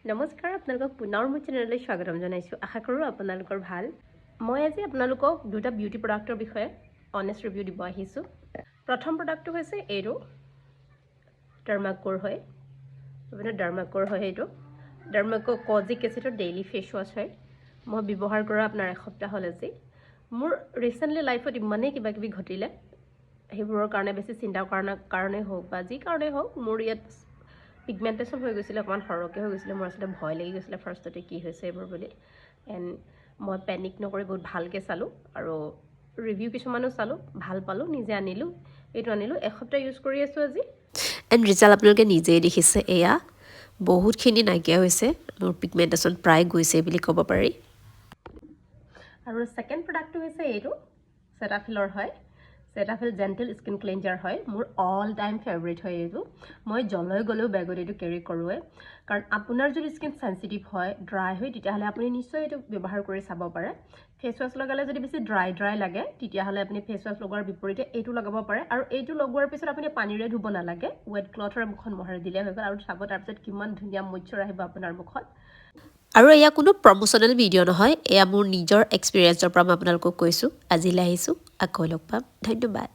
নমস্কাৰ আপোনালোকক পুনৰ মোৰ চেনেললৈ স্বাগতম জনাইছোঁ আশা কৰোঁ আপোনালোকৰ ভাল মই আজি আপোনালোকক দুটা বিউটি প্ৰডাক্টৰ বিষয়ে অনেষ্ট ৰিভিউ দিব আহিছোঁ প্ৰথম প্ৰডাক্টটো হৈছে এইটো ডাৰ্মাকোৰ হয় আপোনাৰ ডাৰ্মাকোৰ হয় এইটো ডাৰ্মাকো কজিক এচিডৰ ডেইলি ফেচ ৱাছ হয় মই ব্যৱহাৰ কৰা আপোনাৰ এসপ্তাহ হ'ল আজি মোৰ ৰিসেন্টলি লাইফত ইমানেই কিবা কিবি ঘটিলে সেইবোৰৰ কাৰণে বেছি চিন্তা কৰাৰ কাৰণে হোক বা যি কাৰণে হোক মোৰ ইয়াত পিগমেন্টেশন হৈ গৈছিল অকমান হৰকে হৈ গৈছিল মোৰ আসলে ভয় লাগি গৈছিল ফাৰ্ষ্টতে কি হৈছে এবাৰ বুলি এন্ড মই প্যানিক নকৰি বহুত ভালকে চালো আৰু ৰিভিউ কিছুমানো চালো ভাল পালো নিজে আনিলো এইটো আনিলো এসপ্তাহ ইউজ কৰি আছো আজি এন্ড ৰিজাল্ট আপোনালোকে নিজেই দেখিছে এয়া বহুতখিনি নাইকিয়া হৈছে মোৰ পিগমেন্টেশন প্ৰায় গৈছে বুলি ক'ব পাৰি আৰু সেকেন্ড প্ৰডাক্টটো হৈছে এইটো সেটাফিলৰ হয় সেটাফিল জেন্টল স্কিন ক্লিনজাৰ হয় মোৰ অল টাইম ফেভাৰিট হয় এইটো মই জলৈ গলেও বেগত এইটো কেৰি কৰোৱে কাৰণ আপোনাৰ যদি স্কিন সেনসিটিভ হয় ড্ৰাই হয় তেতিয়াহলে আপুনি নিশ্চয় এইটো ব্যৱহাৰ কৰি চাব পাৰে ফেস ওয়াশ লগালে যদি বেছি ড্ৰাই লাগে তেতিয়াহলে আপুনি ফেস ওয়াশ লগোৱাৰ বিপৰীতে এইটো লগাব পাৰে আৰু এইটো লগোৱাৰ পিছত আপুনি পানীৰে ধুব নালাগে ওয়েট ক্লথৰ মুখখন মহাৰি দিলে হৈ গ'ল আৰু চাব তাৰ পিছত কিমান ধুনীয়া মইশ্চাৰ আহিব আপোনাৰ মুখত আৰু এয়া কোনো প্ৰমোশনাল ভিডিঅ' নহয় এয়া মোৰ নিজৰ এক্সপেৰিয়েন্সৰ পৰা মই আপোনালোকক কৈছো আজিলৈ আহিছো আকৌ লগ পাম ধন্যবাদ